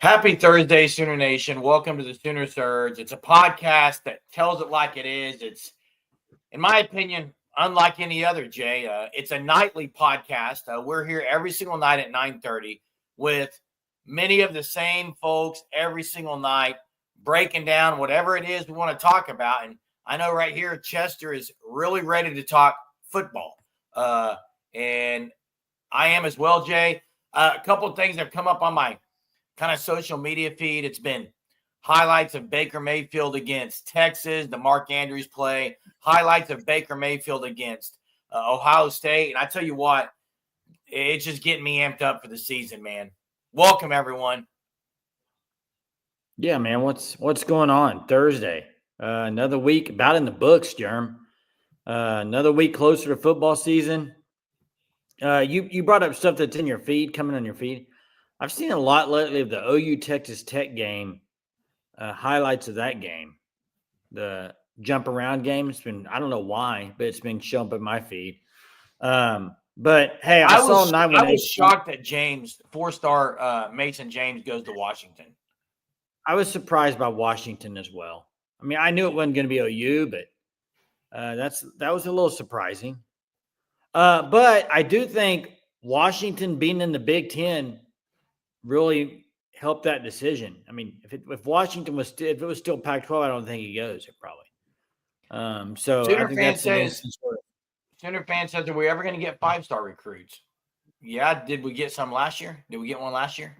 Happy Thursday, Sooner Nation. Welcome to the Sooner Surge. It's a podcast that tells it like it is. It's, in my opinion, unlike any other, Jay. It's a nightly podcast. We're here every single night at 9:30 with many of the same folks every single night, breaking down whatever it is we want to talk about. And I know right here, Chester is really ready to talk football. And I am as well, Jay. A couple of things that have come up on my kind of social media feed. It's been highlights of Baker Mayfield against Texas, the Mark Andrews play, highlights of Baker Mayfield against Ohio State. And I tell you what, it's just getting me amped up for the season, man. Welcome, everyone. Yeah, man. What's going on? Thursday. Another week about in the books, Jerm. Another week closer to football season. You brought up stuff that's in your feed, coming on your feed. I've seen a lot lately of the OU Texas Tech game, highlights of that game. The jump around game. It's been, I don't know why, but it's been showing up in my feed. But hey, I saw 918. I was shocked that James, four-star Mason James, goes to Washington. I was surprised by Washington as well. I mean, I knew it wasn't going to be OU, but that was a little surprising. But I do think Washington being in the Big Ten really helped that decision. I mean, if Washington was if it was still Pac-12, I don't think he goes. It probably. So Sooner I think fan that's says, Sooner fan says, are we ever going to get five-star recruits? Yeah. Did we get some last year? Did we get one last year?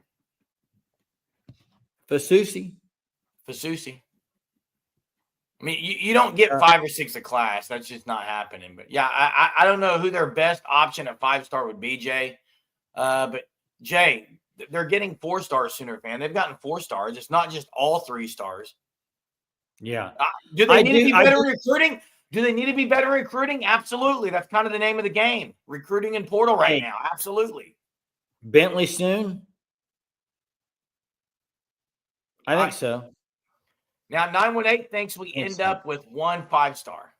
Fasusi. I mean, you don't get 5 or 6 a class. That's just not happening. But yeah, I don't know who their best option at 5-star would be, Jay. But Jay, they're getting 4-star Sooner fan. They've gotten 4 stars. It's not just all 3 stars. Yeah. Do they need to be better recruiting? Do they need to be better recruiting? Absolutely. That's kind of the name of the game. Recruiting in portal right now. Absolutely. Bentley soon? I think so. Now, 918 thinks we end up with 1 5-star.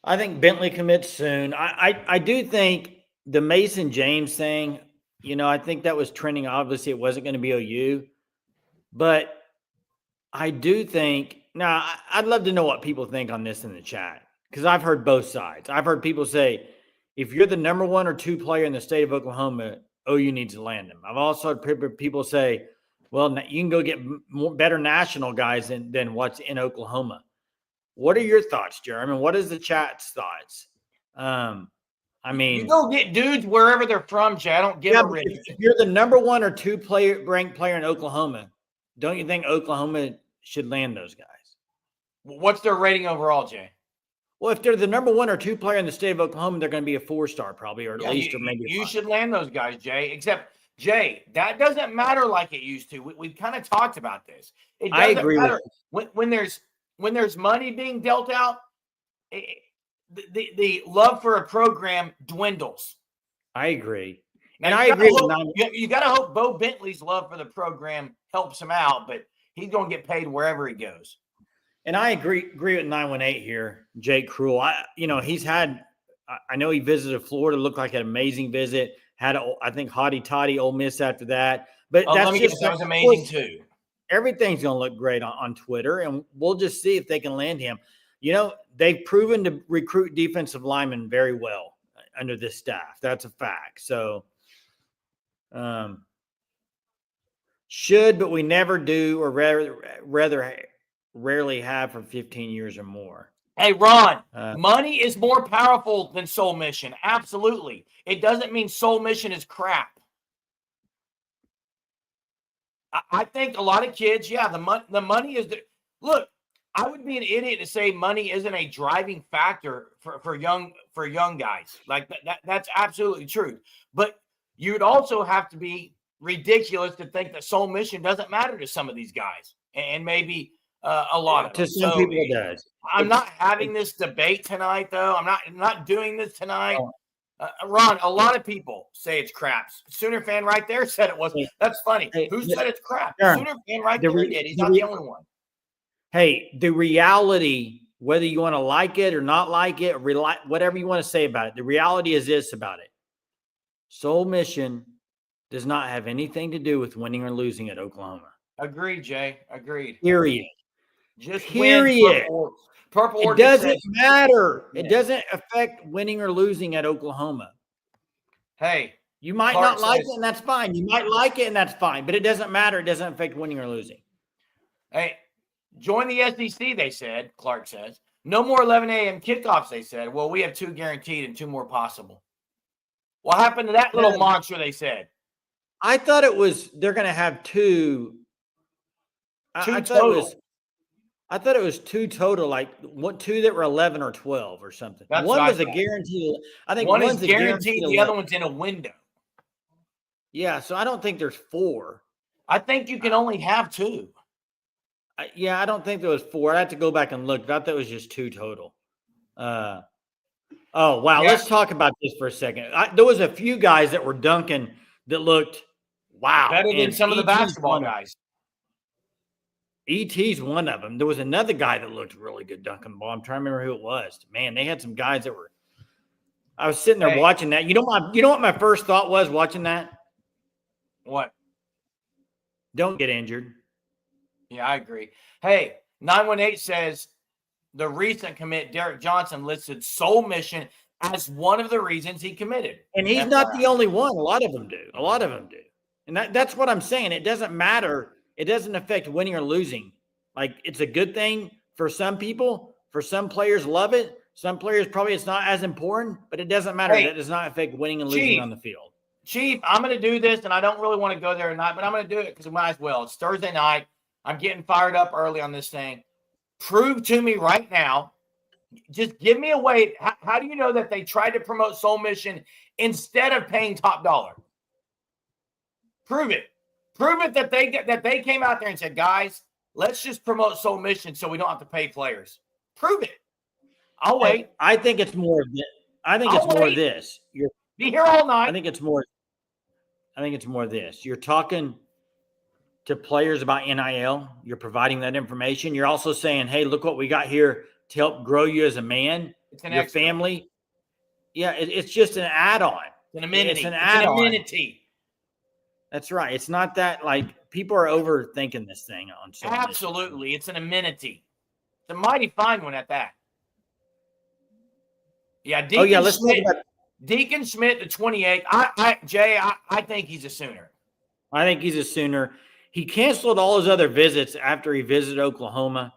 I think Bentley commits soon. I do think the Mason James thing, I think that was trending. Obviously, it wasn't going to be OU. But I do think – now, I'd love to know what people think on this in the chat because I've heard both sides. I've heard people say, if you're the number 1 or 2 player in the state of Oklahoma, OU needs to land him. I've also heard people say, well, you can go get better national guys than what's in Oklahoma. What are your thoughts, Jeremy? What is the chat's thoughts? I mean, you go get dudes wherever they're from, Jay. I don't give a rip. If you're the number 1 or 2 ranked player in Oklahoma, don't you think Oklahoma should land those guys? What's their rating overall, Jay? Well, if they're the number 1 or 2 player in the state of Oklahoma, they're going to be a 4-star probably, or at least, or maybe. You should land those guys, Jay. Except, Jay, that doesn't matter like it used to. We've kind of talked about this. It doesn't I agree matter with when there's money being dealt out. The love for a program dwindles. I agree. And I agree. You got to hope Bo Bentley's love for the program helps him out, but he's going to get paid wherever he goes. And I agree with 918 here, Jake Cruel. He's had – I know he visited Florida, looked like an amazing visit, had, I think, hotty-toddy Ole Miss after that. But that was amazing too. Everything's going to look great on Twitter, and we'll just see if they can land him. They've proven to recruit defensive linemen very well under this staff. That's a fact. So, should, but we never do, or rather rarely have for 15 years or more. Hey, Ron, money is more powerful than soul mission. Absolutely. It doesn't mean soul mission is crap. I think a lot of kids, the money is – look, I would be an idiot to say money isn't a driving factor for young guys. Like that's absolutely true. But you'd also have to be ridiculous to think that soul mission doesn't matter to some of these guys, and maybe a lot of them. To some people, it does. I'm not having this debate tonight, though. I'm not doing this tonight. Ron, a lot of people say it's crap. Sooner fan right there said it was. That's funny. Who said it's crap? Sooner fan right there did. He's not the only one. Hey, the reality, whether you want to like it or not like it, whatever you want to say about it, the reality is this about it. Soul Mission does not have anything to do with winning or losing at Oklahoma. Agreed, Jay. Agreed. Period. Just Period. win. Purple It Oregon doesn't says, matter. yeah. It doesn't affect winning or losing at Oklahoma. Hey, you might Clark not like says, it, and that's fine. You might like it, and that's fine. But it doesn't matter. It doesn't affect winning or losing. Hey, join the SEC, they said, Clark says. No more 11 a.m. kickoffs, they said. Well, we have 2 guaranteed and 2 more possible. What happened to that little mantra, they said? I thought it was they're going to have 2. I thought it was 2 total, like 2 that were 11 or 12 or something. That's one was a guarantee. I think one one's is guaranteed, the other one's in a window. Yeah, so I don't think there's 4. I think you can only have 2. I don't think there was 4. I have to go back and look. I thought it was just 2 total. Oh, wow. Yeah. Let's talk about this for a second. There was a few guys that were dunking that looked, wow. Better than some of the basketball guys. ET's one of them. There was another guy that looked really good dunking ball. I'm trying to remember who it was. Man, they had some guys that were – I was sitting there watching that. You know what my first thought was watching that? What? Don't get injured. Yeah, I agree. Hey, 918 says the recent commit, Derek Johnson, listed Soul Mission as one of the reasons he committed. And he's not the only one. A lot of them do. And that's what I'm saying. It doesn't matter. It doesn't affect winning or losing. Like, it's a good thing for some people. For some players, love it. Some players, probably it's not as important, but it doesn't matter. That does not affect winning and losing on the field. Chief, I'm going to do this, and I don't really want to go there tonight, but I'm going to do it because we might as well. It's Thursday night. I'm getting fired up early on this thing. Prove to me right now. Just give me a way. How do you know that they tried to promote Soul Mission instead of paying top dollar? Prove it. Prove it that they came out there and said, guys, let's just promote Soul Mission so we don't have to pay players. Prove it. I'll wait. I think it's more of this. I think it's more of this. Be here all night. I think it's more of this. You're talking to players about NIL. You're providing that information. You're also saying, hey, look what we got here to help grow you as a man, your family. Yeah, it's just an add-on. It's an amenity. It's an add-on. Amenity. That's right. It's not that, like, people are overthinking this thing on Soul Mission. Absolutely. It's an amenity. It's a mighty fine one at that. Yeah, let's talk about Deacon Schmidt, the 28th. I think he's a Sooner. I think he's a Sooner. He canceled all his other visits after he visited Oklahoma.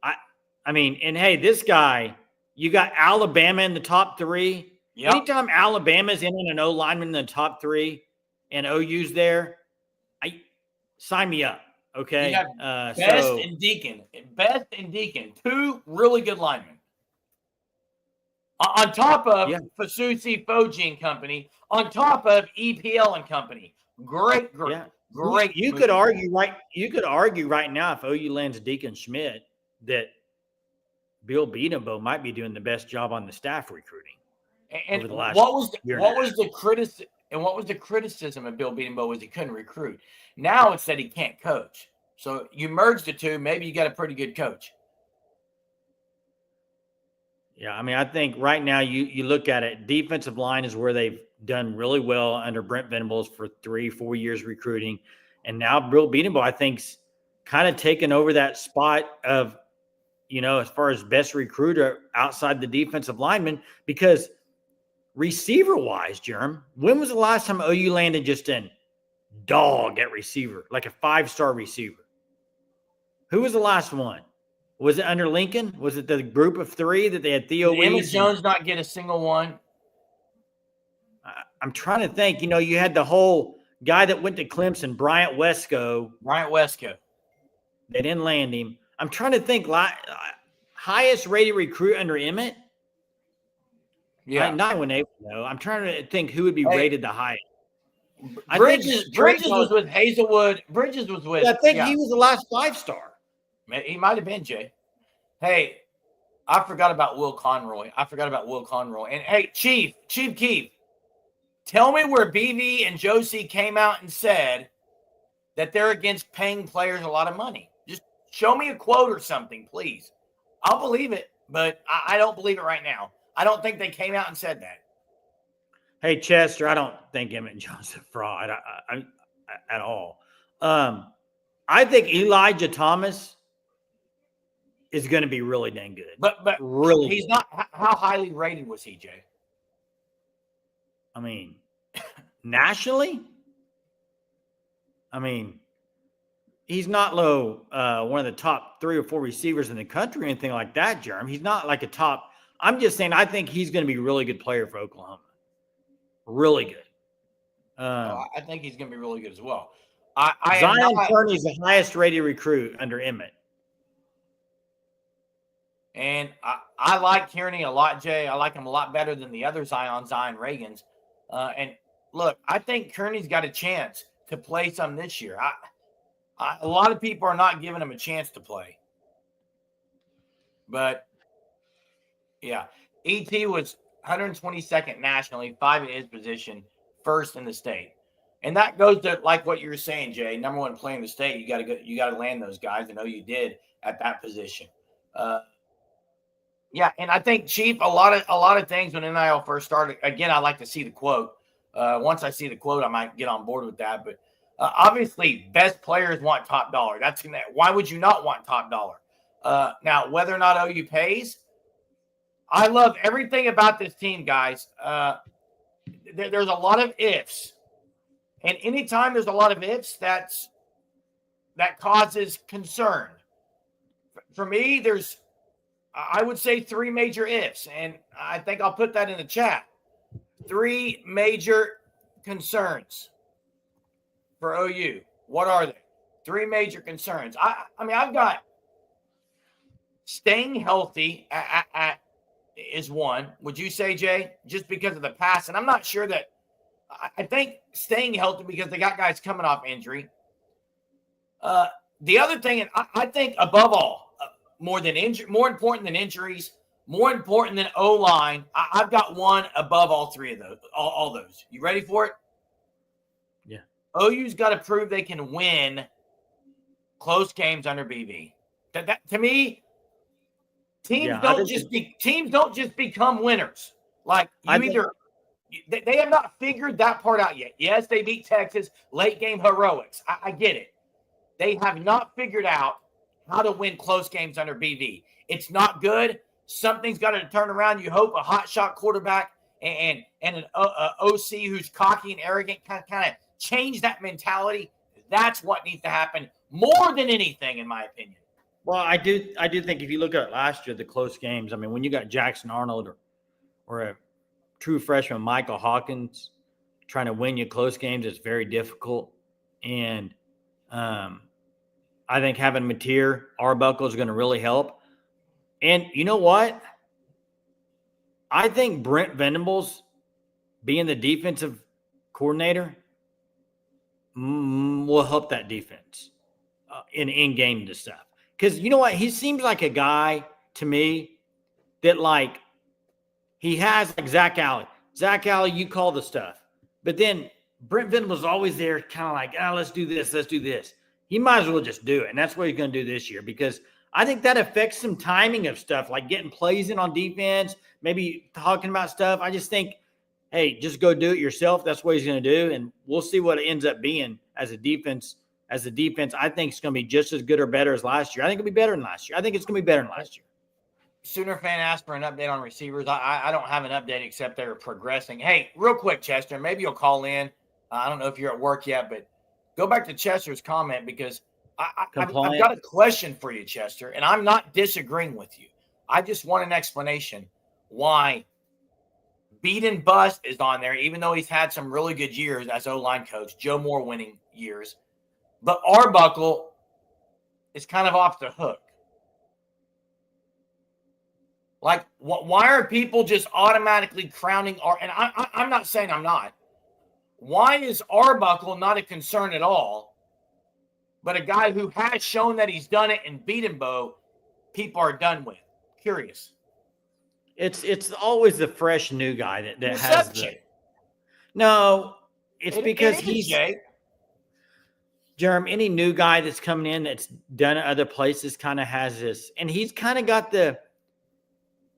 I mean, and hey, this guy, you got Alabama in the top 3. Yep. Anytime Alabama's in an O lineman in the top 3 and OU's there, sign me up. Okay. Best and Deacon. 2 really good linemen. On top of Fasusi Foji and Company, on top of EPL and Company. Great. You could argue right now, if OU lands Deacon Schmidt, that Bill Beatenbow might be doing the best job on the staff recruiting. And over the last what was the criticism of Bill Beatenbow was he couldn't recruit. Now it's that he can't coach. So you merge the two, maybe you got a pretty good coach. Yeah, I mean, I think right now you look at it, defensive line is where they've done really well under Brent Venables for 3-4 years recruiting. And now Bill Beatenbow, I think's kind of taken over that spot of, as far as best recruiter outside the defensive lineman, because receiver-wise, Jerm, when was the last time OU landed just a dog at receiver, like a 5-star receiver? Who was the last one? Was it under Lincoln? Was it the group of 3 that they had Theo Wease? Emmett Jones not get a single one? I'm trying to think. You had the whole guy that went to Clemson, Bryant Wesco. They didn't land him. I'm trying to think. Highest rated recruit under Emmett? Yeah. Not when they know. I'm trying to think who would be rated the highest. Bridges was with Hazelwood. I think he was the last 5-star. He might have been, Jay. Hey, I forgot about Will Conroy. And hey, Chief Keith, tell me where BV and Josie came out and said that they're against paying players a lot of money. Just show me a quote or something, please. I'll believe it, but I don't believe it right now. I don't think they came out and said that. Hey, Chester, I don't think Emmett John's a fraud at all. I think Elijah Thomas is going to be really dang good. But really he's good. not. How highly rated was he, Jay? I mean, nationally, I mean, he's not low, one of the top 3 or 4 receivers in the country or anything like that, Jerm. He's not like a top. I'm just saying I think he's going to be a really good player for Oklahoma. Really good. I think he's going to be really good as well. Zion Kearney is the highest rated recruit under Emmett. And I like Kearney a lot, Jay. I like him a lot better than the other Zion Reagans. And look, I think Kearney's got a chance to play some this year. A lot of people are not giving him a chance to play. But, yeah, E.T. was 122nd nationally, 5 at his position, 1st in the state. And that goes to like what you were saying, Jay. Number 1 player in the state, you got to land those guys. I know you did at that position. Yeah, and I think, Chief, a lot of things when NIL first started. Again, I like to see the quote. Once I see the quote, I might get on board with that. But obviously, best players want top dollar. Why would you not want top dollar? Now, whether or not OU pays, I love everything about this team, guys. There's a lot of ifs, and anytime there's a lot of ifs, that causes concern. For me, I would say 3 major ifs, and I think I'll put that in the chat. 3 major concerns for OU. What are they? 3 major concerns. I mean, I've got staying healthy is one. Would you say, Jay? Just because of the past, and I'm not sure that. I think staying healthy because they got guys coming off injury. The other thing, and I think above all, more important than injuries, more important than O-line, I've got one above all 3 of those. All those. You ready for it? Yeah. OU's got to prove they can win close games under BV. That to me, teams don't just become winners. Like they have not figured that part out yet. Yes, they beat Texas, late game heroics. I get it. They have not figured out how to win close games under BV. It's not good. Something's got to turn around. You hope a hot shot quarterback and an OC who's cocky and arrogant kind of change that mentality. That's what needs to happen more than anything, in my opinion. Well, I do think if you look at last year, the close games. I mean, when you got Jackson Arnold or a true freshman Michael Hawkins trying to win you close games, it's very difficult. And I think having Mateer Arbuckle is going to really help. And you know what? I think Brent Venables being the defensive coordinator will help that defense in game to stuff. Because you know what? He seems like a guy to me that like he has like Zach Alley. Zach Alley, you call the stuff. But then Brent Venables is always there kind of like, let's do this, let's do this. He might as well just do it. And that's what he's going to do this year because I think that affects some timing of stuff, like getting plays in on defense, maybe talking about stuff. I just think, hey, just go do it yourself. That's what he's going to do. And we'll see what it ends up being as a defense. As a defense, I think it's going to be just as good or better as last year. I think it'll be better than last year. I think it's going to be better than last year. Sooner fan asked for an update on receivers. I don't have an update except they're progressing. Hey, real quick, Chester, maybe you'll call in. I don't know if you're at work yet, but go back to Chester's comment because I've got a question for you, Chester, and I'm not disagreeing with you. I just want an explanation why Beat and Bust is on there, even though he's had some really good years as O-line coach, Joe Moore winning years. But Arbuckle is kind of off the hook. Like, why are people just automatically crowning and I'm not saying I'm not. Why is Arbuckle not a concern at all? But a guy who has shown that he's done it and beaten Bo, people are done with. Curious. It's always the fresh new guy that Reception. has the. No, it's because he's. Jay. Jerem, any new guy that's coming in that's done it other places kind of has this, and he's kind of got the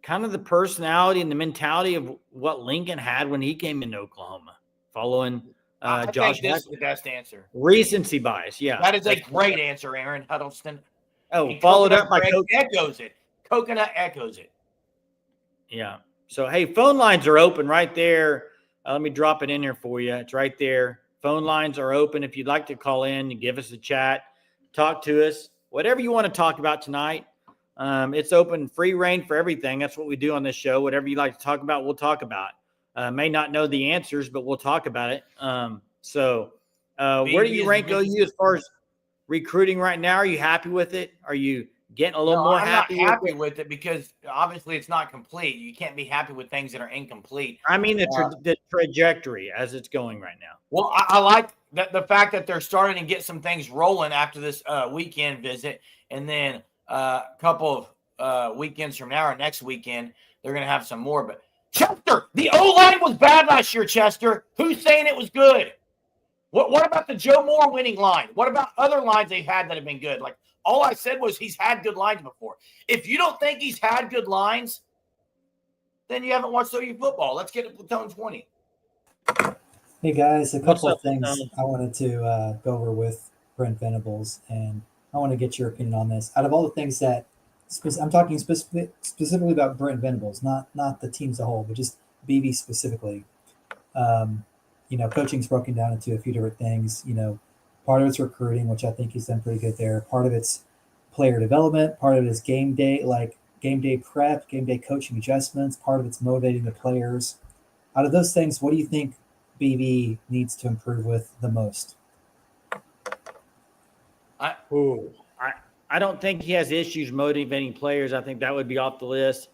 kind of the personality and the mentality of what Lincoln had when he came into Oklahoma, following I Josh. think this is the best answer. Recency bias, yeah. That is a great answer, Aaron Huddleston. Oh, followed up by Coconut echoes it. Coconut echoes it. Yeah. So, hey, phone lines are open right there. Let me drop it in here for you. It's right there. Phone lines are open. If you'd like to call in and give us a chat, talk to us, whatever you want to talk about tonight. It's open, free reign for everything. That's what we do on this show. Whatever you like to talk about, we'll talk about. May not know the answers, but we'll talk about it. Where do you rank OU as far as recruiting right now? Are you happy with it? Are you getting a little more happy? I'm not happy with it because obviously it's not complete. You can't be happy with things that are incomplete. I mean, the trajectory as it's going right now. Well, I like the fact that they're starting to get some things rolling after this weekend visit, and then a couple of weekends from now or next weekend, they're going to have some more. But Chester, the O-line was bad last year, Chester. Who's saying it was good? What about the Joe Moore winning line? What about other lines they've had that have been good? Like, all I said was he's had good lines before. If you don't think he's had good lines, then you haven't watched OU football. Let's get to Platoon 20. Hey, guys, a couple of things I wanted to go over with Brent Venables, and I want to get your opinion on this. Out of all the things that I'm talking specifically about Brent Venables, not the team as a whole, but just BV specifically. Coaching's broken down into a few different things. Part of it's recruiting, which I think he's done pretty good there. Part of it's player development. Part of it is game day prep, game day coaching adjustments. Part of it's motivating the players. Out of those things, what do you think BV needs to improve with the most? I don't think he has issues motivating players. I think that would be off the list.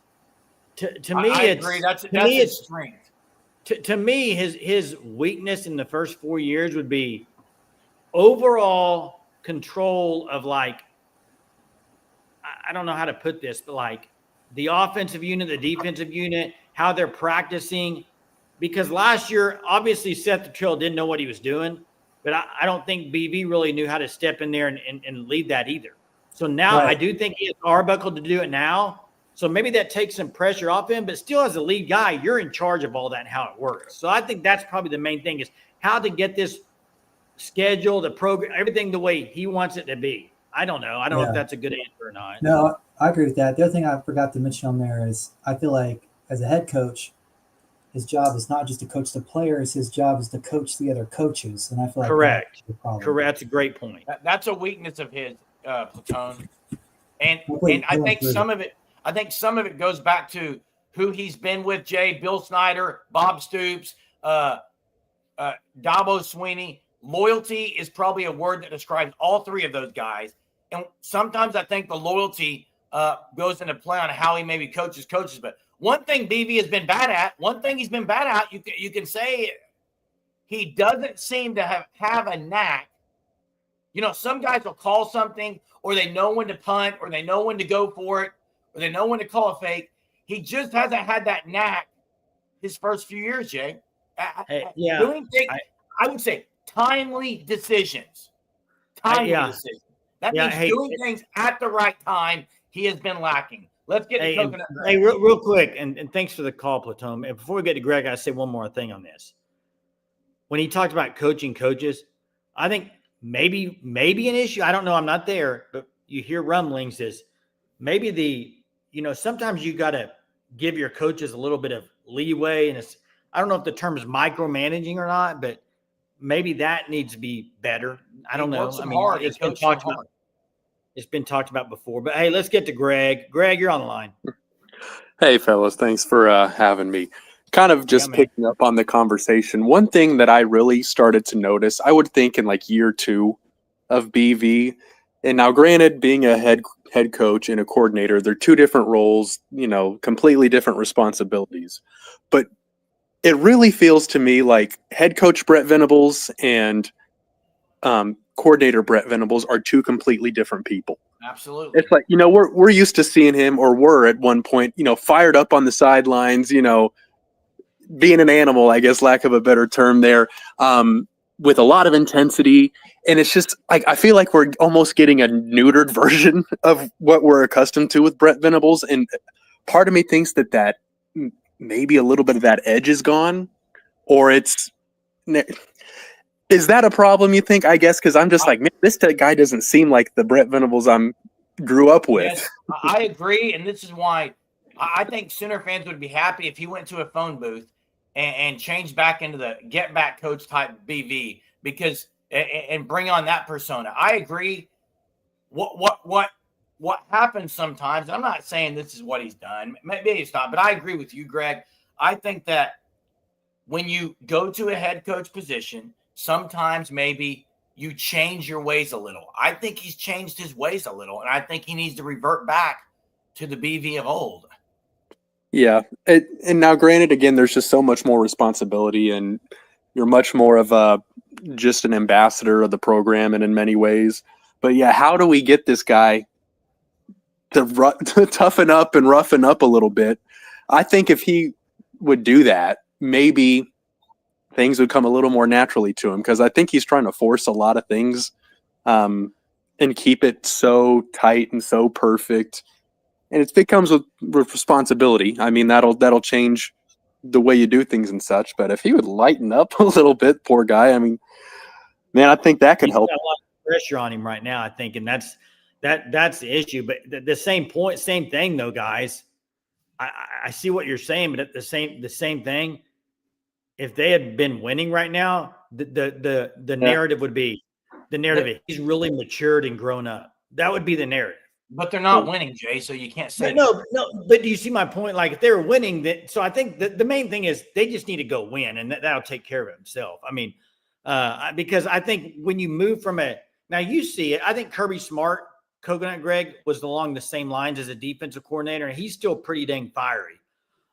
To me, I agree. That's his strength. To me, his weakness in the first 4 years would be overall control of, like, I don't know how to put this, but like the offensive unit, the defensive unit, how they're practicing. Because last year, obviously, Seth Luttrell didn't know what he was doing, but I don't think BV really knew how to step in there and lead that either. So now I do think he has Arbuckle to do it now. So maybe that takes some pressure off him, but still as a lead guy, you're in charge of all that and how it works. So I think that's probably the main thing is how to get this schedule, the program, everything the way he wants it to be. I don't know. I don't know if that's a good answer or not. No, I agree with that. The other thing I forgot to mention on there is I feel like as a head coach, his job is not just to coach the players. His job is to coach the other coaches. And I feel like correct. That's a great point. That's a weakness of his, Platoon. And I think some of it goes back to who he's been with, Jay, Bill Snyder, Bob Stoops, Dabo Sweeney. Loyalty is probably a word that describes all three of those guys. And sometimes I think the loyalty goes into play on how he maybe coaches. But one thing BV has been bad at, you can say he doesn't seem to have a knack. Some guys will call something, or they know when to punt, or they know when to go for it, or they know when to call a fake. He just hasn't had that knack his first few years, Jay. Doing things, I would say timely decisions. Decisions. That means doing things at the right time. He has been lacking. Let's get to Coconut. Hey, real quick, and thanks for the call, Platoon. And before we get to Greg, I say one more thing on this. When he talked about coaching coaches, I think maybe an issue. I don't know. I'm not there, but you hear rumblings is maybe sometimes you got to give your coaches a little bit of leeway. And I don't know if the term is micromanaging or not, but maybe that needs to be better. I don't know. I mean, it's been talked about before, but hey, let's get to Greg. Greg, you're on the line. Hey, fellas. Thanks for having me. Kind of just picking up on the conversation. One thing that I really started to notice, I would think in like year 2 of BV, and now granted, being a head coach and a coordinator, they're two different roles, completely different responsibilities. But it really feels to me like head coach Brent Venables and coordinator Brent Venables are two completely different people. Absolutely. It's like, we're used to seeing him, or were at one point, fired up on the sidelines, being an animal, I guess, lack of a better term there, with a lot of intensity. And it's just like, I feel like we're almost getting a neutered version of what we're accustomed to with Brent Venables. And part of me thinks that maybe a little bit of that edge is gone, or is that a problem, you think? I guess because I'm just like, man, this guy doesn't seem like the Brent Venables grew up with. Yes, I agree, and this is why I think Sooner fans would be happy if he went to a phone booth and changed back into the get back coach type BV because and bring on that persona. I agree. What happens sometimes? I'm not saying this is what he's done. Maybe it's not, but I agree with you, Greg. I think that when you go to a head coach position, sometimes maybe you change your ways a little. I think he's changed his ways a little, and I think he needs to revert back to the BV of old. Yeah. And now, granted, again, there's just so much more responsibility, and you're much more of just an ambassador of the program and in many ways. But, yeah, how do we get this guy to toughen up and roughen up a little bit? I think if he would do that, maybe things would come a little more naturally to him, because I think he's trying to force a lot of things and keep it so tight and so perfect. And it becomes with responsibility. I mean, that'll change the way you do things and such. But if he would lighten up a little bit, poor guy, I mean, man, I think that could help. Got a lot of pressure on him right now, I think, and that's the issue. But the same thing, though, guys. I see what you're saying, but at the same thing, if they had been winning right now, the narrative would be he's really matured and grown up. That would be the narrative. But they're not winning, Jay, so you can't say no. But do you see my point? Like, if they were winning, so I think the main thing is they just need to go win, and that'll take care of himself. I mean, because I think when you move from now you see it. I think Kirby Smart, Coconut Greg, was along the same lines as a defensive coordinator, and he's still pretty dang fiery.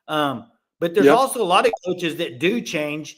But there's also a lot of coaches that do change,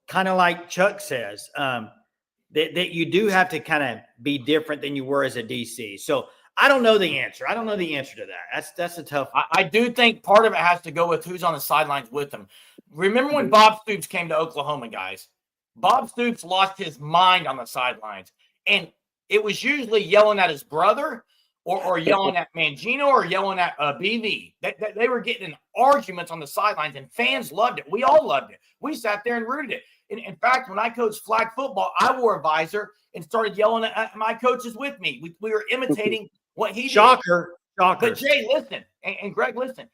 kind of like Chuck says, that you do have to kind of be different than you were as a DC. So I don't know the answer. I don't know the answer to that. That's a tough one. I do think part of it has to go with who's on the sidelines with him. Remember when Bob Stoops came to Oklahoma, guys? Bob Stoops lost his mind on the sidelines, and it was usually yelling at his brother or yelling at Mangino or yelling at BV. They were getting in arguments on the sidelines, and fans loved it. We all loved it. We sat there and rooted it. In fact, when I coached flag football, I wore a visor and started yelling at my coaches with me. We were imitating what he did. Shocker. But Jay, listen, and Greg, listen.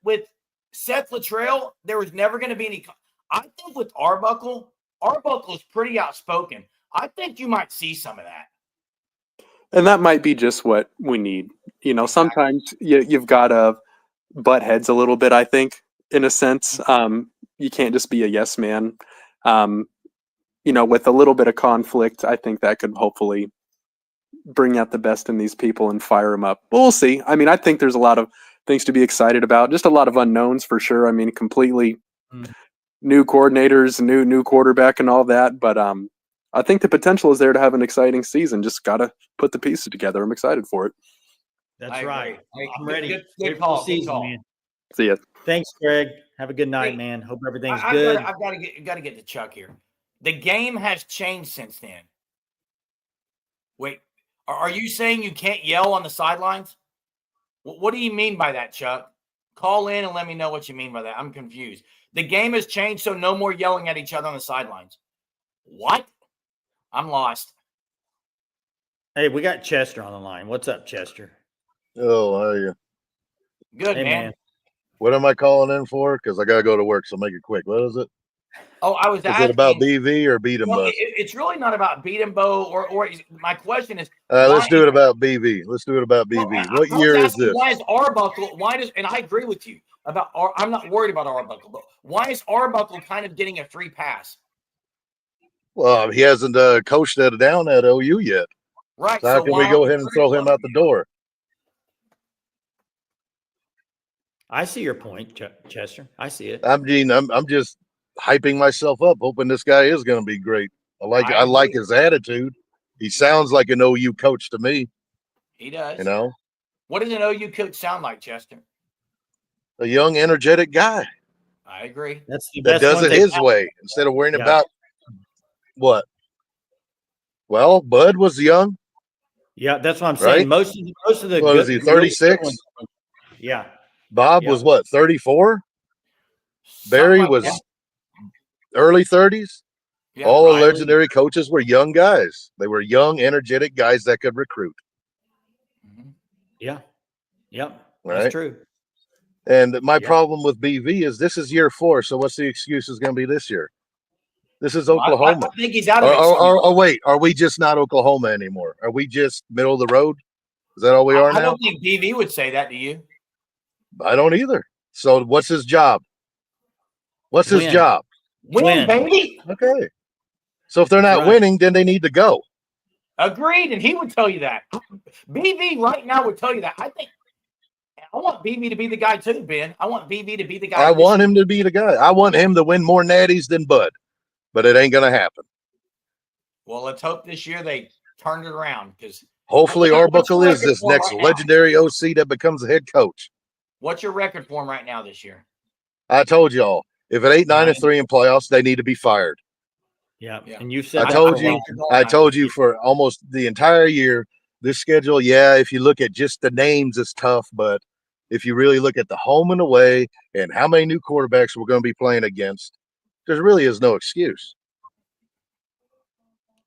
With Seth Luttrell, there was never going to be any. I think with Arbuckle is pretty outspoken. I think you might see some of that. And that might be just what we need. You know, sometimes you've got to butt heads a little bit, I think, in a sense. You can't just be a yes man. With a little bit of conflict, I think that could hopefully bring out the best in these people and fire them up. But we'll see. I mean, I think there's a lot of things to be excited about. Just a lot of unknowns for sure. I mean, completely new coordinators, new quarterback and all that. But I think the potential is there to have an exciting season. Just got to put the pieces together. I'm excited for it. That's right. I'm ready. Good call. Man. See ya. Thanks, Greg. Have a good night, man. Hope everything's good. I've got to get to Chuck here. The game has changed since then. Wait, are you saying you can't yell on the sidelines? What do you mean by that, Chuck? Call in and let me know what you mean by that. I'm confused. The game has changed, so no more yelling at each other on the sidelines. What? I'm lost. Hey, we got Chester on the line. What's up, Chester? Oh, how are you? Good, hey, man. What am I calling in for? Because I got to go to work, so make it quick. What is it? Oh, I was asking. Is it about BV or Beat 'em Bust? It's really not about Beat 'em Bo, or my question is. Let's do it about BV. Let's do it about BV. Well, what year is this? Why is Arbuckle? And I agree with you about. I'm not worried about Arbuckle, but why is Arbuckle kind of getting a free pass? Well, he hasn't coached down at OU yet. Right. So how can we go ahead and throw him out the door? I see your point, Chester. I see it. I'm just hyping myself up, hoping this guy is going to be great. I like his attitude. He sounds like an OU coach to me. He does. You know? What does an OU coach sound like, Chester? A young, energetic guy. I agree. That's the best. That does it his way instead of worrying about what? Well, Bud was young. Yeah, that's what I'm saying. Right? Most of the what is he, 36? Yeah. Bob was what, 34? Barry Something like was early 30s. Yeah, All the right. legendary coaches were young guys. They were young, energetic guys that could recruit. Mhm. Yeah. Yep. Right. That's true. And my Yeah. problem with BV is this is year 4. So what's the excuse is going to be this year? This is Well, I Oklahoma. think he's out of excuses. Wait, are we just not Oklahoma anymore? Are we just middle of the road? Is that all we are I now? don't think BV would say that to you. I don't either. So what's his job? What's his Win. job? Win, baby. Okay. So if they're That's not right. winning, then they need to go. Agreed, and he would tell you that. BV right now would tell you that. I want BV to be the guy too, Ben. I want BV to be the guy. I want him to be the guy. I want him to win more natties than Bud, but it ain't going to happen. Well, let's hope this year they turn it around because hopefully Arbuckle is this record next for him right now? legendary OC that becomes a head coach. What's your record for him right now this year? I told y'all, if it ain't 9-3 in playoffs, they need to be fired. Yeah. Yeah. And you've said I that told for a you, while. I told you for almost the entire year, this schedule, yeah, if you look at just the names, it's tough. But if you really look at the home and away and how many new quarterbacks we're going to be playing against, there really is no excuse.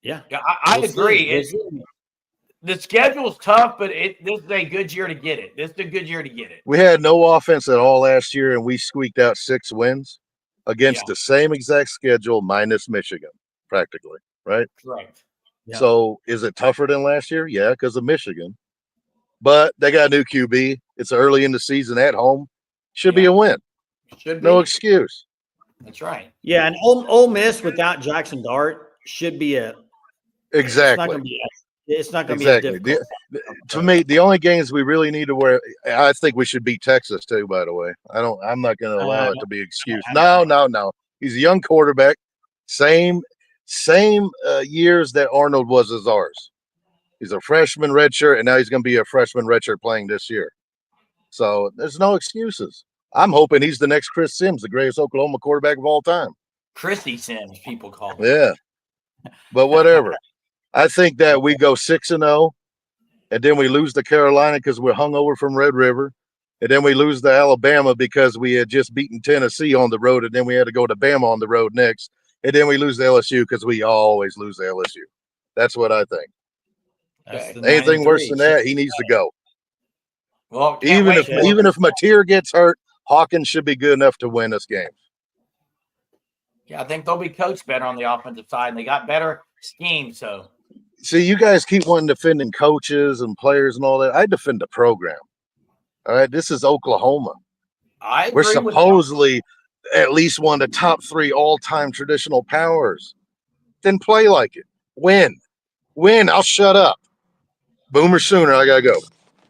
Yeah. Yeah, I We'll agree. see. The schedule's tough, but this is a good year to get it. This is a good year to get it. We had no offense at all last year, and we squeaked out 6 wins against the same exact schedule minus Michigan, practically, right? Correct. Yeah. So is it tougher than last year? Yeah, because of Michigan. But they got a new QB. It's early in the season at home. Should be a win. Should be. No excuse. That's right. Yeah, and Ole Miss without Jackson Dart should be Exactly. It's not going to be a difficult. To me, the only games we really need to wear, I think we should beat Texas too, by the way. I'm not going to allow it to be excuse. No. He's a young quarterback. Same years that Arnold was as ours. He's a freshman redshirt, and now he's going to be a freshman redshirt playing this year. So there's no excuses. I'm hoping he's the next Chris Sims, the greatest Oklahoma quarterback of all time. Chrissy Sims, people call him. Yeah. But whatever. I think that we go 6-0, and then we lose to Carolina because we're hungover from Red River. And then we lose to Alabama because we had just beaten Tennessee on the road, and then we had to go to Bama on the road next. And then we lose to LSU because we always lose to LSU. That's what I think. Okay. Anything worse than that, he needs to go. Well, even if Mateer gets hurt, Hawkins should be good enough to win this game. Yeah, I think they'll be coached better on the offensive side, and they got better schemes. So, see, you guys keep wanting defending coaches and players and all that. I defend the program. All right, this is Oklahoma. We're supposedly at least one of the top 3 all-time traditional powers. Then play like it. Win. I'll shut up. Boomer Sooner. I gotta go.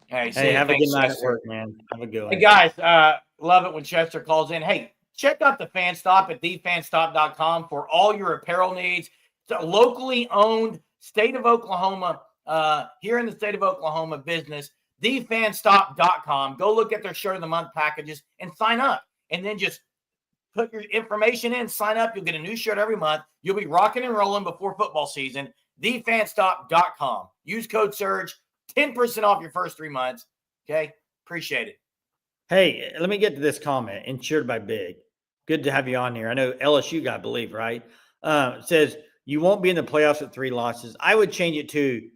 Hey, have a good night at work, man. Have a good one. Hey, guys, love it when Chester calls in. Hey, check out the Fan Stop at thefanstop.com for all your apparel needs. It's a locally owned state of Oklahoma, here in the state of Oklahoma business, thefanstop.com. Go look at their shirt of the month packages and sign up. And then just put your information in, sign up. You'll get a new shirt every month. You'll be rocking and rolling before football season. Thefanstop.com. Use code SURGE, 10% off your first 3 months. Okay? Appreciate it. Hey, let me get to this comment. Insured by Big. Good to have you on here. I know LSU guy, believe, right? It says you won't be in the playoffs with 3 losses. I would change it to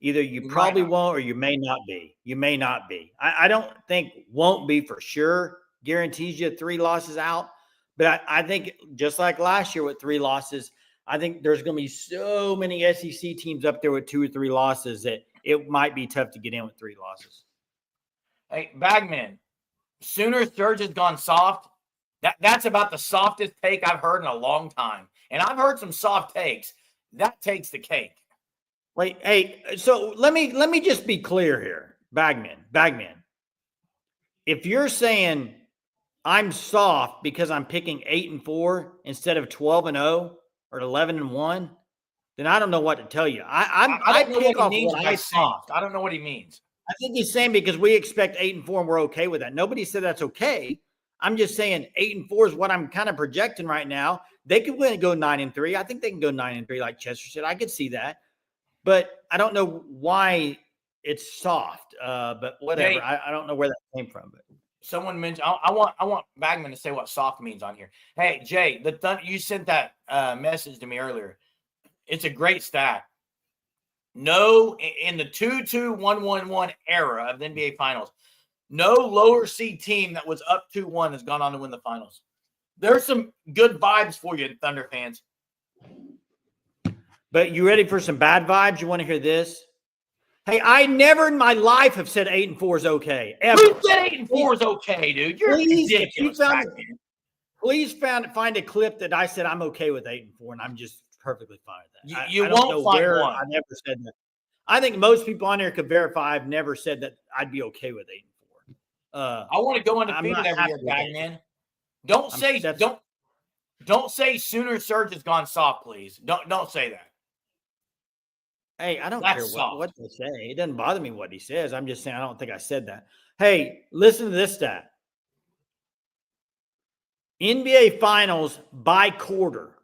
either you probably won't or you may not be. You may not be. I don't think won't be for sure guarantees you 3 losses out. But I think just like last year with 3 losses, I think there's going to be so many SEC teams up there with 2 or 3 losses that it might be tough to get in with 3 losses. Hey, Bagman, Sooner Surge has gone soft. That's about the softest take I've heard in a long time. And I've heard some soft takes. That takes the cake. Wait, hey, so let me just be clear here. Bagman. If you're saying I'm soft because I'm picking 8-4 instead of 12-0 or 11-1, then I don't know what to tell you. I pick off what I soft. I don't know what he means. I think he's saying because we expect 8-4 and we're okay with that. Nobody said that's okay. I'm just saying 8-4 is what I'm kind of projecting right now. They could win and go 9-3. I think they can go 9-3, like Chester said. I could see that, but I don't know why it's soft. But whatever. I don't know where that came from. But someone mentioned. I want Bagman to say what soft means on here. Hey Jay, the Thunder. You sent that message to me earlier. It's a great stat. No, in the 2-2-1-1-1 era of the NBA Finals, no lower seed team that was up 2-1 has gone on to win the finals. There's some good vibes for you, Thunder fans. But you ready for some bad vibes? You want to hear this? Hey, I never in my life have said 8-4 is okay. Ever. Who said 8-4 is okay, dude? You're ridiculous. Please find a clip that I said I'm okay with 8-4, and I'm just perfectly fine with that. You won't find one. I never said that. I think most people on there could verify I've never said that I'd be okay with 8-4. I want to go undefeated every year, Bagman. Don't say Sooner Surge has gone soft, please. Don't say that. Hey, I don't care what they say. It doesn't bother me what he says. I'm just saying I don't think I said that. Hey, listen to this stat. NBA Finals by quarter.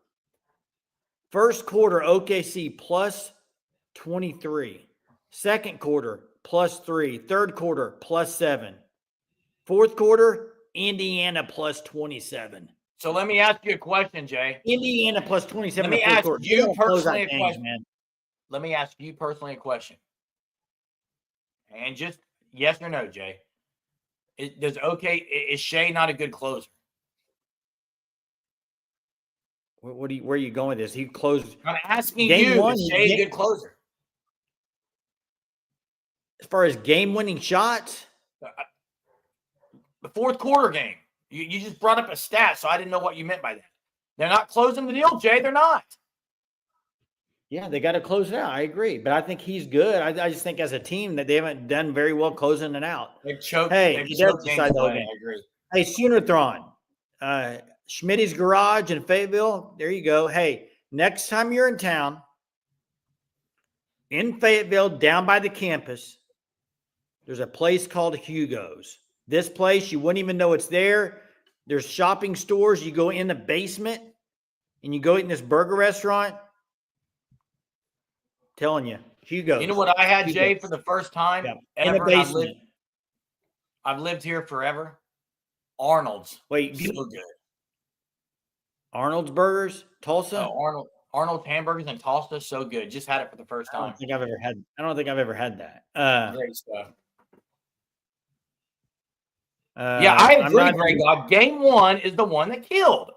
First quarter, OKC plus 23. Second quarter, plus 3. Third quarter, plus 7. Fourth quarter, Indiana plus 27. So let me ask you a question, Jay. Indiana plus 27. Let me ask you personally a question. Man. Let me ask you personally a question. And just yes or no, Jay. Is Shea not a good closer? Where are you going with this? He closed. I'm asking you, is Shea a good closer? As far as game-winning shots? The fourth quarter game. You just brought up a stat, so I didn't know what you meant by that. They're not closing the deal, Jay. They're not. Yeah, they got to close it out. I agree. But I think he's good. I just think as a team that they haven't done very well closing it out. They've choked. Hey, he does decide the whole game. I agree. Hey, Sooner-thron. Schmitty's Garage in Fayetteville. There you go. Hey, next time you're in town, in Fayetteville, down by the campus, there's a place called Hugo's. This place, you wouldn't even know it's there. There's shopping stores. You go in the basement, and you go eat in this burger restaurant. Telling you, Hugo's. You know what I had, Hugo's. Jay, for the first time in the basement. I've lived here forever. Arnold's. Wait, so good. Arnold's Burgers, Tulsa. Oh, Arnold's hamburgers in Tulsa, so good. Just had it for the first time. I don't think I've ever had that. Great stuff. Yeah, I agree, Greg. Game 1 is the one that killed.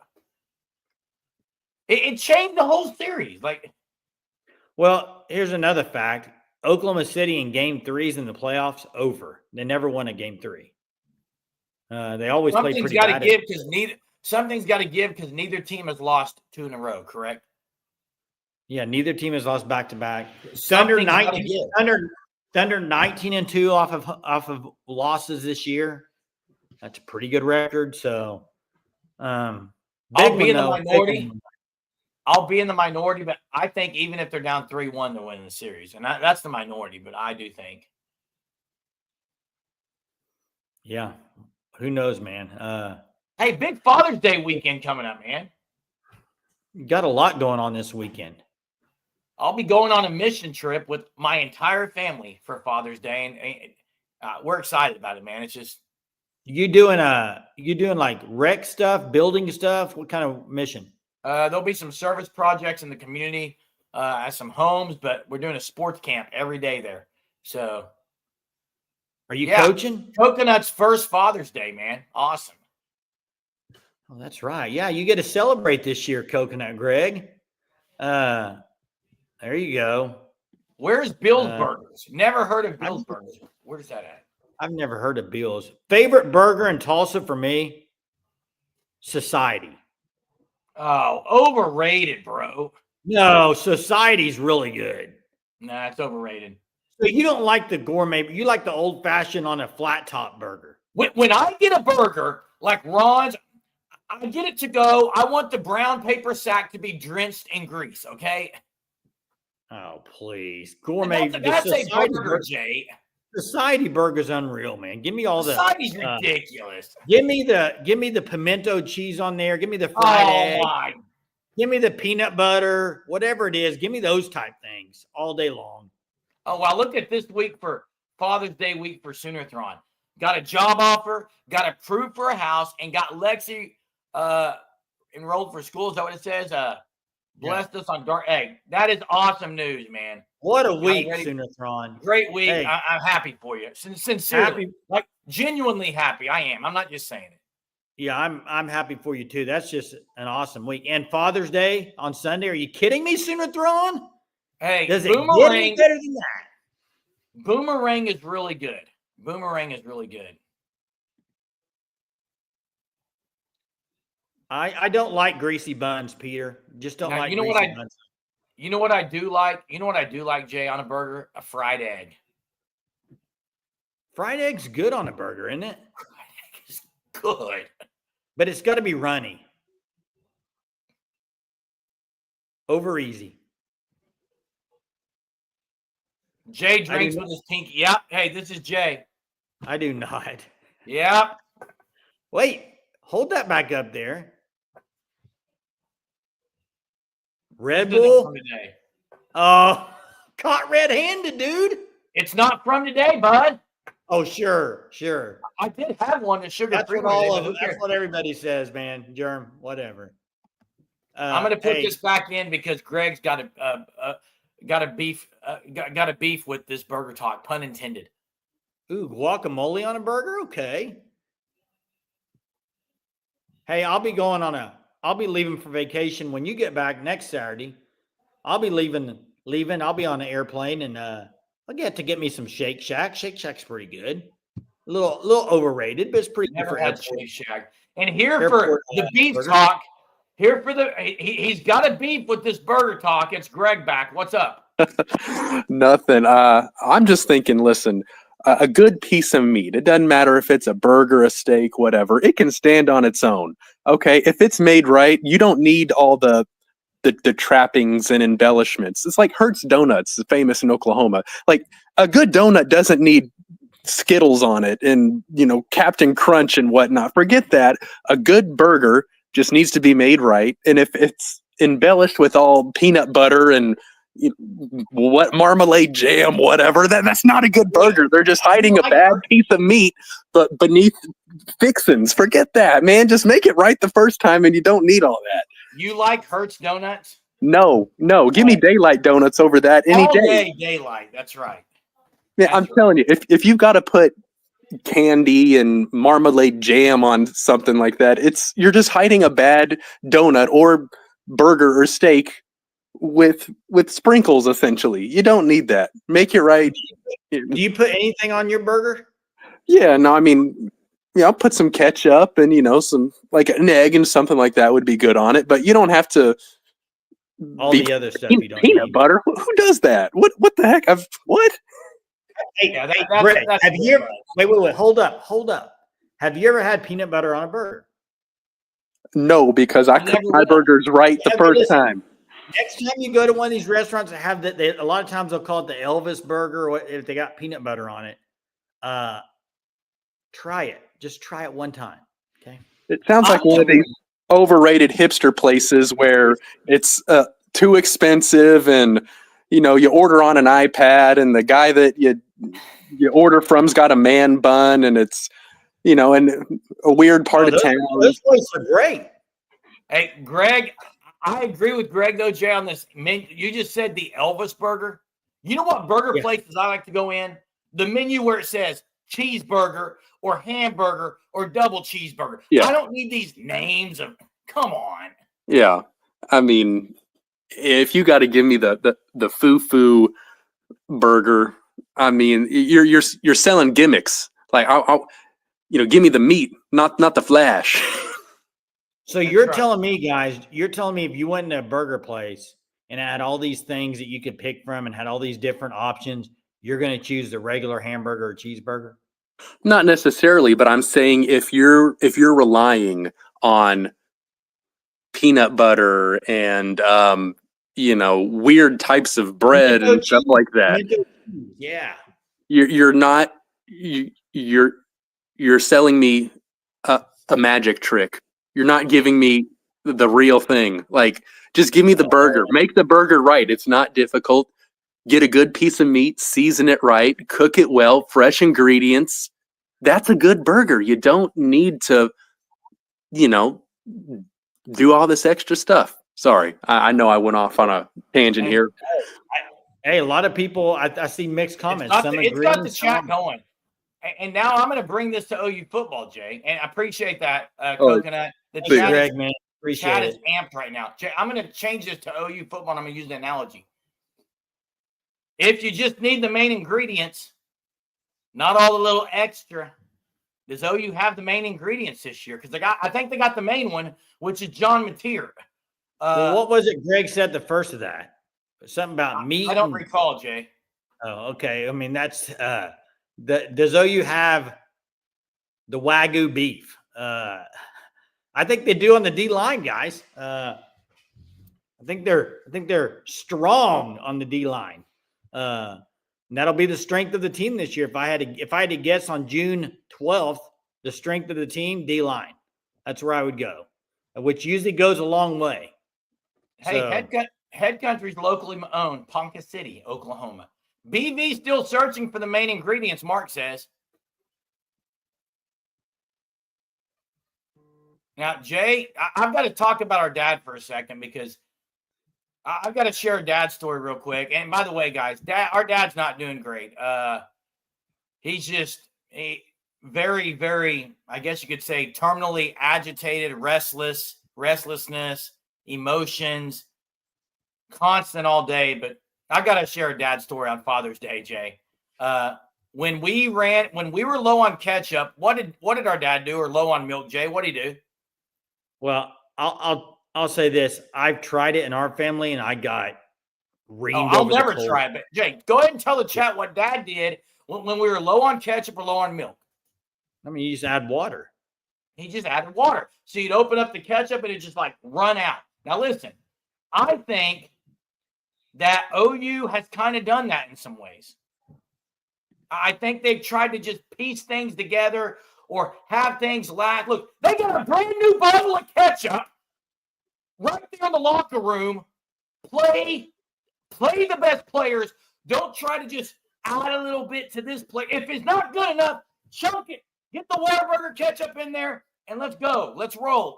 It changed the whole series. Well, here's another fact. Oklahoma City in Game 3s in the playoffs, over. They never won a Game 3. They always play pretty bad. Something's got to give because neither team has lost 2 in a row, correct? Yeah, neither team has lost back-to-back. Thunder 19-2 off of losses this year. That's a pretty good record. So I'll be in the minority. I'll be in the minority, but I think even if they're down 3-1, they'll win the series. And that's the minority, but I do think. Yeah. Who knows, man? Hey, big Father's Day weekend coming up, man. Got a lot going on this weekend. I'll be going on a mission trip with my entire family for Father's Day, and we're excited about it, man. It's just you doing like rec stuff, building stuff. What kind of mission? There'll be some service projects in the community at some homes, but we're doing a sports camp every day there. So, are you coaching? Coconut's first Father's Day, man. Awesome. Oh, that's right. Yeah, you get to celebrate this year, Coconut Greg. There you go. Where's Bill's Burgers? Never heard of Bill's Burgers. Where's that at? I've never heard of Bill's. Favorite burger in Tulsa for me? Society. Oh, overrated, bro. No, Society's really good. Nah, it's overrated. So you don't like the gourmet, but you like the old-fashioned on a flat top burger. When I get a burger like Ron's, I get it to go. I want the brown paper sack to be drenched in grease, okay? Oh, please. Gourmet. That's a burger, Jay. Society burger's unreal, man. Give me all the Society's ridiculous. Give me the pimento cheese on there. Give me the fried egg. My. Give me the peanut butter, whatever it is. Give me those type things all day long. Oh, well, look at this week for Father's Day week for Sooner-thron. got a job offer, got approved for a house, and got Lexi enrolled for school. Is that what it says? Blessed us on dark. Hey, that is awesome news, man. What a week, Soonerthron. Great week. Hey. I'm happy for you. Sincerely, Happy. like genuinely happy. I am. I'm not just saying it. Yeah, I'm happy for you too. That's just an awesome week. And Father's Day on Sunday. Are you kidding me, Soonerthron? Hey, Does it get any better than that? Boomerang is really good. Boomerang is really good. I don't like greasy buns, Peter. Just don't like greasy buns. You know what I do like? You know what I do like, Jay, on a burger? A fried egg. Fried egg's good on a burger, isn't it? Fried egg is good. But it's got to be runny. Over easy. Jay drinks with his pinky. Yep. Hey, this is Jay. I do not. Yep. Wait, hold that back up there. Red Bull. Oh, caught red-handed, dude. It's not from today, bud. Oh, sure. I did have one that's sugar-free. That's what everybody says, man. Germ, whatever. I'm going to put this back in because Greg's got a beef with this burger talk, pun intended. Ooh, guacamole on a burger? Okay. Hey, I'll be leaving for vacation when you get back next Saturday. I'll be leaving. I'll be on an airplane and I'll get me some Shake Shack. Shake Shack's pretty good. A little overrated, but it's pretty good. Never had Shake Shack. And here for the beef talk, he's got a beef with this burger talk. It's Greg back. What's up? Nothing. I'm just thinking, listen, a good piece of meat, it doesn't matter if it's a burger, a steak, whatever, it can stand on its own. Okay. If it's made right, you don't need all the trappings and embellishments. It's like Hertz Donuts, famous in Oklahoma. Like a good donut doesn't need Skittles on it and, Captain Crunch and whatnot. Forget that. A good burger just needs to be made right. And if it's embellished with all peanut butter and what marmalade jam, whatever, that's not a good burger. They're just hiding a bad piece of meat but beneath fixins. Forget that, man. Just make it right the first time and you don't need all that. You like Hertz Donuts? No. Give me Daylight Donuts over that any day. Daylight, that's right. Yeah, I'm telling you, if you've got to put candy and marmalade jam on something like that, you're just hiding a bad donut or burger or steak with sprinkles. Essentially, you don't need that. Make it right. Do you put anything on your burger? Yeah, no, I mean, I'll put some ketchup and some like an egg and something like that would be good on it, but you don't have to. All the other stuff you don't peanut need. Butter. Who does that? What the heck? What? Hey, Greg, have you ever? Wait! Hold up! Have you ever had peanut butter on a burger? No, because I cook my burgers right the first time. Next time you go to one of these restaurants that have that, a lot of times they'll call it the Elvis burger, or if they got peanut butter on it. Try it. Just try it one time. Okay. It sounds like one of these overrated hipster places where it's too expensive and you order on an iPad and the guy that you order from's got a man bun and it's in a weird part of town. Those places are great. Hey, Greg, I agree with Greg though, Jay, on this. You just said the Elvis burger. You know what burger places I like to go in? The menu where it says cheeseburger or hamburger or double cheeseburger. Yeah. I don't need these names of. Come on. Yeah, I mean, if you got to give me the foo burger, I mean, you're selling gimmicks. Like, I'll give me the meat, not the flash. So you're telling me, guys, if you went in a burger place and had all these things that you could pick from and had all these different options, you're going to choose the regular hamburger or cheeseburger? Not necessarily, but I'm saying if you're relying on peanut butter and weird types of bread and stuff like that, yeah, you're selling me a magic trick. You're not giving me the real thing. Like, just give me the burger. Make the burger right. It's not difficult. Get a good piece of meat, season it right, cook it well, fresh ingredients. that's a good burger. You don't need to, do all this extra stuff. Sorry, I know I went off on a tangent here. Hey, a lot of people, I see mixed comments. It's got the chat going. And now I'm going to bring this to OU football, Jay. And I appreciate that, Coconut. The chat is amped right now. Jay, I'm going to change this to OU football, and I'm going to use the analogy. If you just need the main ingredients, not all the little extra, does OU have the main ingredients this year? Because I think they got the main one, which is John Mateer. Well, what was it Greg said the first of that? Something about meat? I don't recall, Jay. Oh, okay. I mean, that's does OU have the Wagyu beef? I think they do on the D line, guys. I think they're strong on the D line. And that'll be the strength of the team this year. If I had to guess on June 12th, the strength of the team, D line. That's where I would go, which usually goes a long way. Hey, Head Country's locally owned, Ponca City, Oklahoma. BV still searching for the main ingredients, Mark says. Now, Jay, I've got to talk about our dad for a second because I've got to share a dad story real quick. And by the way, guys, our dad's not doing great. He's just very, very, I guess you could say, terminally agitated, restlessness, emotions, constant all day. But I've got to share a dad story on Father's Day, Jay. When we were low on ketchup, what did our dad do, or low on milk, Jay? What did he do? Well, I'll say this. I've tried it in our family, and I got reamed I'll over never the coals. try it. But Jay, go ahead and tell the chat what Dad did when we were low on ketchup or low on milk. I mean, you just add water. He just added water. So you'd open up the ketchup and it just like run out. Now listen, I think that OU has kind of done that in some ways. I think they've tried to just piece things together or have things lack. Look, they got a brand new bottle of ketchup right there in the locker room. Play the best players. Don't try to just add a little bit to this play. If it's not good enough, chunk it. Get the Whataburger ketchup in there, and let's go. Let's roll.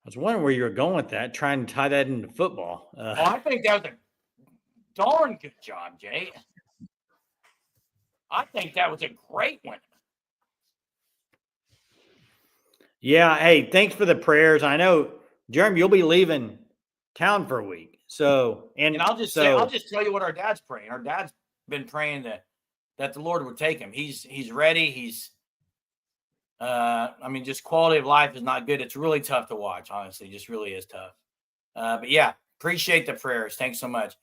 I was wondering where you were going with that, trying to tie that into football. I think that was a darn good job, Jay. I think that was a great one. Yeah. Hey, thanks for the prayers. I know, Jeremy, you'll be leaving town for a week. So, and I'll just tell you what our dad's praying. Our dad's been praying that the Lord would take him. He's ready. Just quality of life is not good. It's really tough to watch, honestly. Just really is tough. But yeah, appreciate the prayers. Thanks so much.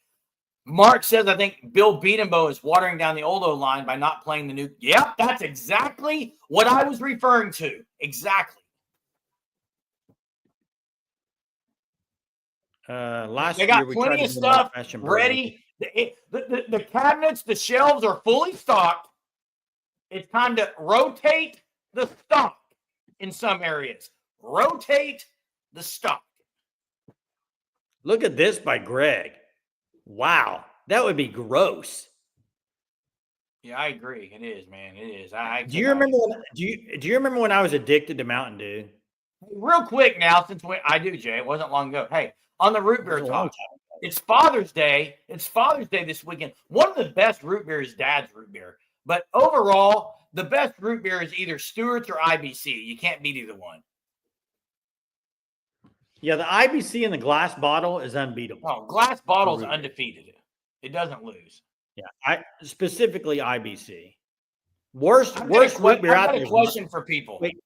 Mark says, I think Bill Beatenbow is watering down the old O-line by not playing the new. Yep, that's exactly what I was referring to. Exactly. They got plenty of stuff ready. The cabinets, the shelves are fully stocked. It's time to rotate the stock in some areas. Rotate the stock. Look at this by Greg. Wow, that would be gross. Yeah, I agree. It is, man. It is. Do you remember when I was addicted to Mountain Dew? Real quick now, I do, Jay. It wasn't long ago. Hey, on the root beer talk, it's Father's Day. It's Father's Day this weekend. One of the best root beer is Dad's root beer. But overall, the best root beer is either Stewart's or IBC. You can't beat either one. Yeah, the IBC in the glass bottle is unbeatable. Oh, glass bottle is undefeated. It doesn't lose. Yeah, specifically IBC. Worst root beer out there. I got a question for people. Wait,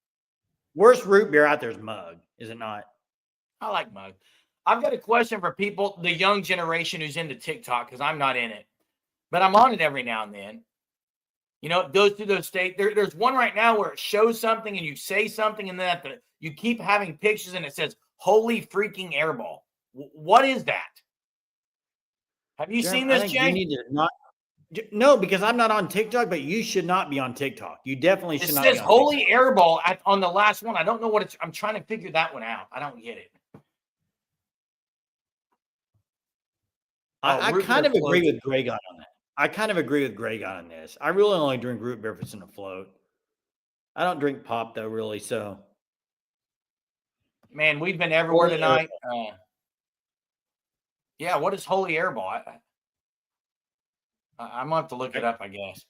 worst root beer out there is Mug, is it not? I like Mug. I've got a question for people, the young generation who's into TikTok, because I'm not in it. But I'm on it every now and then. You know, it goes through those states. There's one right now where it shows something and you say something, and then you keep having pictures and it says, holy freaking airball. What is that? Have you seen this, Jay? You need to no, because I'm not on TikTok, but you should not be on TikTok. You definitely should not. It says holy airball on the last one. I don't know what it's. I'm trying to figure that one out. I don't get it. I kind of agree with Greg on that. I kind of agree with Greg on this. I really only drink root beer if it's in a float. I don't drink pop though, really. So, Man, we've been everywhere Holy tonight. Yeah, what is Holy Airball? I'm gonna have to look it up, I guess.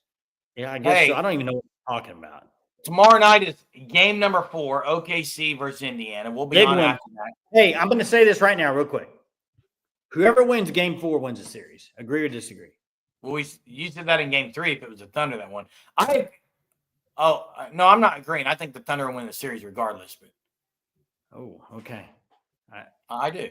yeah, I guess Hey. so. I don't even know what you're talking about. Tomorrow night is game number 4, OKC versus Indiana. We'll be Big on one. after that. Hey, I'm going to say this right now, real quick. Whoever wins game 4 wins the series. Agree or disagree? Well, you said that in game 3 if it was the Thunder that won. No, I'm not agreeing. I think the Thunder will win the series regardless. But Oh, okay. I do.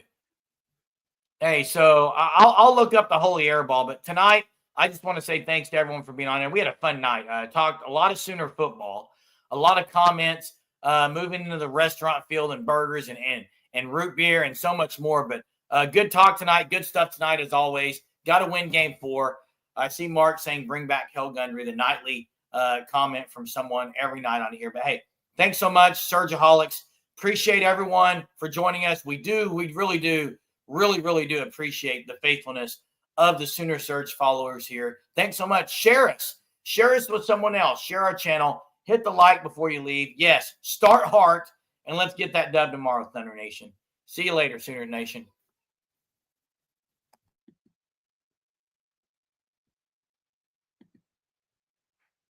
Hey, so I'll look up the Holy Airball. But tonight, I just want to say thanks to everyone for being on. And we had a fun night. Talked a lot of Sooner football, a lot of comments, moving into the restaurant field and burgers and root beer and so much more. But good talk tonight. Good stuff tonight as always. Got to win game 4. I see Mark saying bring back Hell Gundry, the nightly comment from someone every night on here. But hey, thanks so much, Surgeaholics. Appreciate everyone for joining us. We really do appreciate the faithfulness of the Sooner Surge followers here. Thanks so much. Share us with someone else. Share our channel. Hit the like before you leave. Yes, start heart, and let's get that dub tomorrow, Thunder Nation. See you later, Sooner Nation.